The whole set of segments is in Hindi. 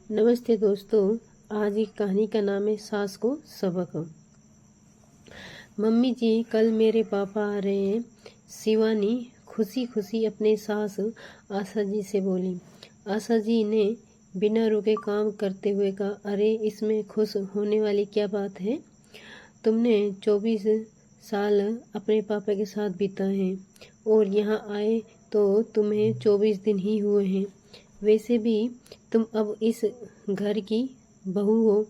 नमस्ते दोस्तों। आज की कहानी का नाम है सास को सबक। मम्मी जी, कल मेरे पापा आ रहे हैं। शिवानी खुशी खुशी अपने सास आशा जी से बोली। आशा जी ने बिना रुके काम करते हुए कहा, अरे इसमें खुश होने वाली क्या बात है। तुमने 24 साल अपने पापा के साथ बिताए हैं और यहाँ आए तो तुम्हें 24 दिन ही हुए हैं। वैसे भी तुम अब इस घर की बहू हो।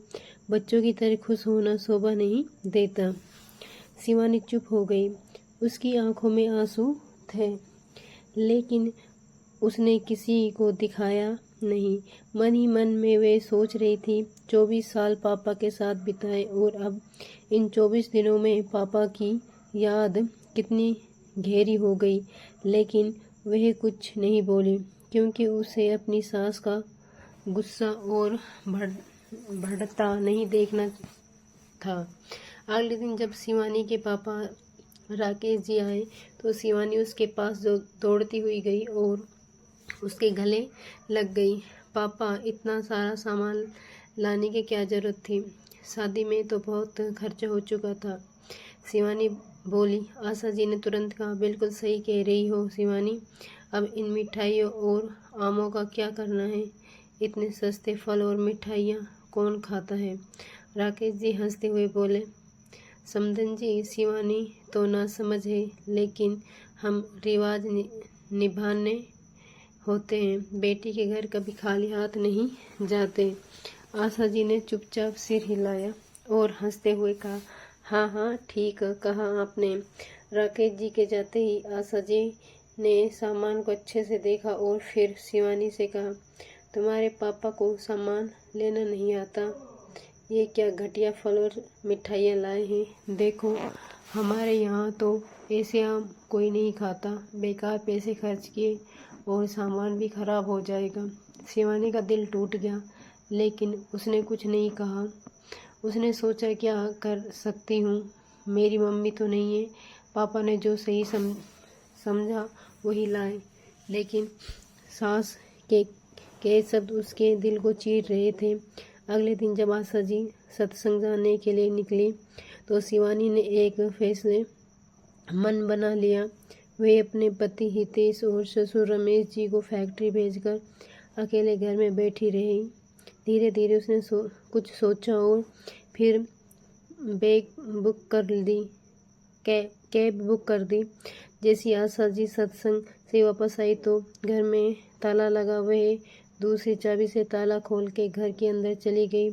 बच्चों की तरह खुश होना शोभा नहीं देता। शिवानी चुप हो गई। उसकी आंखों में आंसू थे, लेकिन उसने किसी को दिखाया नहीं। मन ही मन में वे सोच रही थी, 24 साल पापा के साथ बिताए और अब इन 24 दिनों में पापा की याद कितनी गहरी हो गई। लेकिन वह कुछ नहीं बोली, क्योंकि उसे अपनी सास का गुस्सा और बढ़ता नहीं देखना था। अगले दिन जब शिवानी के पापा राकेश जी आए तो शिवानी उसके पास दौड़ती हुई गई और उसके गले लग गई। पापा, इतना सारा सामान लाने की क्या जरूरत थी? शादी में तो बहुत खर्चा हो चुका था। शिवानी बोली। आशा जी ने तुरंत कहा, बिल्कुल सही कह रही हो शिवानी। अब इन मिठाइयों और आमों का क्या करना है? इतने सस्ते फल और मिठाइयाँ कौन खाता है? राकेश जी हंसते हुए बोले, समधन जी, शिवानी तो ना समझ है, लेकिन हम रिवाज निभाने होते हैं। बेटी के घर कभी खाली हाथ नहीं जाते। आशा जी ने चुपचाप सिर हिलाया और हंसते हुए कहा, हाँ हाँ, ठीक कहा आपने। राकेश जी के जाते ही आशा जी ने सामान को अच्छे से देखा और फिर शिवानी से कहा, तुम्हारे पापा को सामान लेना नहीं आता। ये क्या घटिया फल और मिठाइयाँ लाए हैं। देखो, हमारे यहाँ तो ऐसे आम कोई नहीं खाता। बेकार पैसे खर्च किए और सामान भी खराब हो जाएगा। शिवानी का दिल टूट गया, लेकिन उसने कुछ नहीं कहा। उसने सोचा, क्या कर सकती हूँ, मेरी मम्मी तो नहीं है। पापा ने जो सही समझा वही लाए। लेकिन सास के शब्द उसके दिल को चीर रहे थे। अगले दिन जब आशा जी सत्संग जाने के लिए निकली तो शिवानी ने एक फैसले मन बना लिया। वे अपने पति हितेश और ससुर रमेश जी को फैक्ट्री भेजकर अकेले घर में बैठी रही। धीरे धीरे उसने कुछ सोचा और फिर बैग बुक कर दी कैब बुक कर दी। जैसी आशा जी सत्संग से वापस आई तो घर में ताला लगा। वह दूसरी चाबी से ताला खोल के घर के अंदर चली गई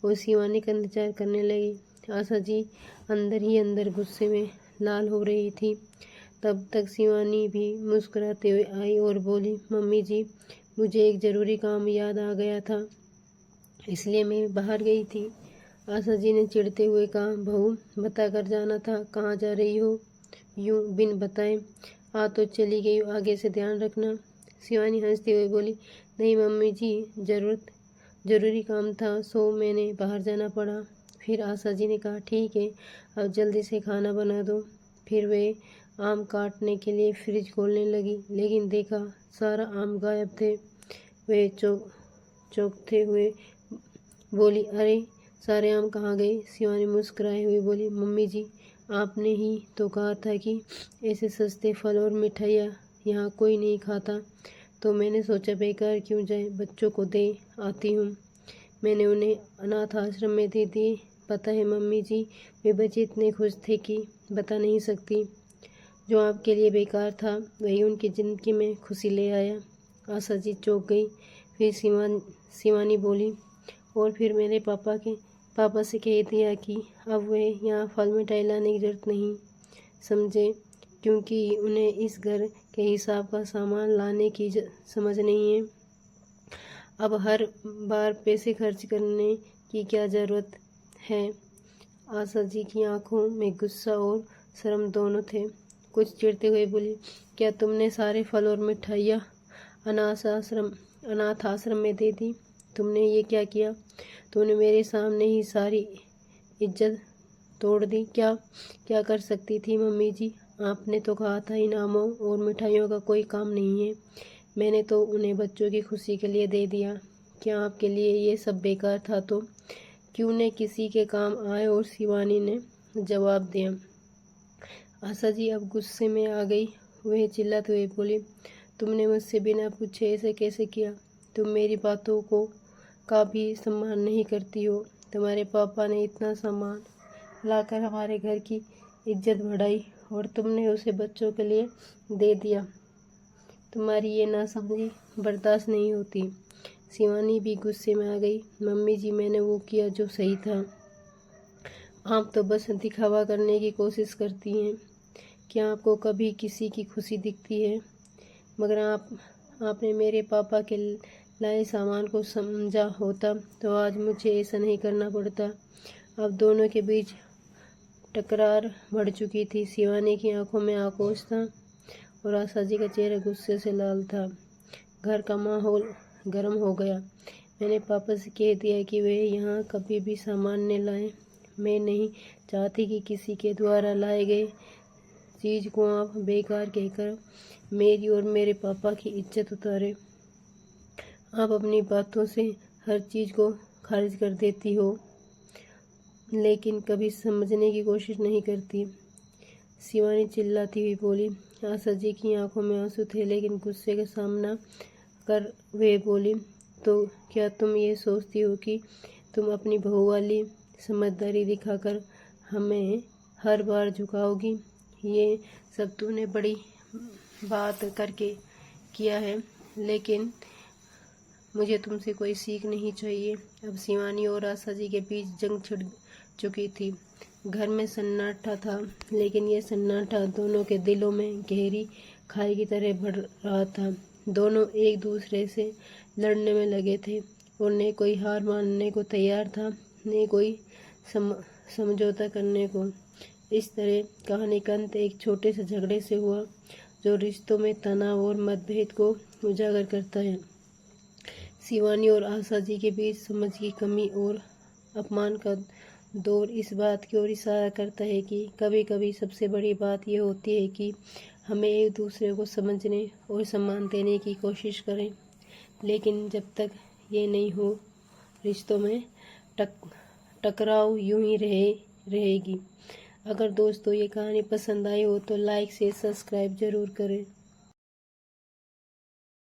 और शिवानी का इंतजार करने लगी। आशा जी अंदर ही अंदर गुस्से में लाल हो रही थी। तब तक शिवानी भी मुस्कुराते हुए आई और बोली, मम्मी जी, मुझे एक ज़रूरी काम याद आ गया था, इसलिए मैं बाहर गई थी। आशा जी ने चिढ़ते हुए कहा, बहू, बता कर जाना था, कहाँ जा रही हो? यूं बिन बताए आ तो चली गई, आगे से ध्यान रखना। शिवानी हंसते हुए बोली, नहीं मम्मी जी, जरूरी काम था, सो मैंने बाहर जाना पड़ा। फिर आशा जी ने कहा, ठीक है, अब जल्दी से खाना बना दो। फिर वे आम काटने के लिए फ्रिज खोलने लगी, लेकिन देखा सारा आम गायब थे। वे चौंकते हुए बोली, अरे सारे आम कहाँ गए? शिवानी मुस्कुराए हुए बोली, मम्मी जी, आपने ही तो कहा था कि ऐसे सस्ते फल और मिठाइयाँ यहाँ कोई नहीं खाता, तो मैंने सोचा बेकार क्यों जाए, बच्चों को दे आती हूँ। मैंने उन्हें अनाथ आश्रम में दे दिए। पता है मम्मी जी, वे बच्चे इतने खुश थे कि बता नहीं सकती। जो आपके लिए बेकार था वही उनकी ज़िंदगी में खुशी ले आया। आशा जी चौंक गई। फिर शिवानी बोली, और फिर मेरे पापा से कह दिया कि अब वे यहाँ फल मिठाई लाने की जरूरत नहीं, समझे, क्योंकि उन्हें इस घर के हिसाब का सामान लाने की समझ नहीं है। अब हर बार पैसे खर्च करने की क्या ज़रूरत है? आशा जी की आंखों में गुस्सा और शर्म दोनों थे। कुछ चिढ़ते हुए बोली, क्या तुमने सारे फल और मिठाइयाँ अनाथ आश्रम में दे दी? तुमने ये क्या किया? तुमने मेरे सामने ही सारी इज्जत तोड़ दी। क्या कर सकती थी मम्मी जी? आपने तो कहा था इनामों और मिठाइयों का कोई काम नहीं है। मैंने तो उन्हें बच्चों की खुशी के लिए दे दिया। क्या आपके लिए ये सब बेकार था तो क्यों न किसी के काम आए। और शिवानी ने जवाब दिया। आशा जी अब गुस्से में आ गई। वह चिल्लाते हुए बोली, तुमने मुझसे बिना पूछे ऐसे कैसे किया? तुम मेरी बातों को का भी सम्मान नहीं करती हो। तुम्हारे पापा ने इतना सामान लाकर हमारे घर की इज्जत बढ़ाई और तुमने उसे बच्चों के लिए दे दिया। तुम्हारी ये नासमझी बर्दाश्त नहीं होती। शिवानी भी गुस्से में आ गई। मम्मी जी, मैंने वो किया जो सही था। आप तो बस दिखावा करने की कोशिश करती हैं। क्या आपको कभी किसी की खुशी दिखती है? मगर आपने मेरे पापा के लाए सामान को समझा होता तो आज मुझे ऐसा नहीं करना पड़ता। अब दोनों के बीच टकरार बढ़ चुकी थी। शिवानी की आंखों में आक्रोश था और आशा जी का चेहरा गुस्से से लाल था। घर का माहौल गर्म हो गया। मैंने पापा से कह दिया कि वे यहाँ कभी भी सामान न लाएं। मैं नहीं चाहती कि किसी के द्वारा लाए गए चीज़ को आप बेकार कहकर मेरी और मेरे पापा की इज्जत उतारे। आप अपनी बातों से हर चीज़ को खारिज कर देती हो, लेकिन कभी समझने की कोशिश नहीं करती। शिवानी चिल्लाती हुई बोली। आशा जी की आंखों में आंसू थे, लेकिन गुस्से का सामना कर वे बोली, तो क्या तुम ये सोचती हो कि तुम अपनी बहू वाली समझदारी दिखाकर हमें हर बार झुकाओगी? ये सब तूने बड़ी बात करके किया है, लेकिन मुझे तुमसे कोई सीख नहीं चाहिए। अब शिवानी और आशा जी के बीच जंग छिड़ चुकी थी। घर में सन्नाटा था, लेकिन ये सन्नाटा दोनों के दिलों में गहरी खाई की तरह बढ़ रहा था। दोनों एक दूसरे से लड़ने में लगे थे और न कोई हार मानने को तैयार था, न कोई समझौता करने को। इस तरह कहानी का अंत एक छोटे से झगड़े से हुआ, जो रिश्तों में तनाव और मतभेद को उजागर करता है। शिवानी और आशा जी के बीच समझ की कमी और अपमान का दौर इस बात की ओर इशारा करता है कि कभी कभी सबसे बड़ी बात यह होती है कि हमें एक दूसरे को समझने और सम्मान देने की कोशिश करें। लेकिन जब तक ये नहीं हो, रिश्तों में टकराव यूं ही रहेगी। अगर दोस्तों ये कहानी पसंद आई हो तो लाइक से सब्सक्राइब ज़रूर करें।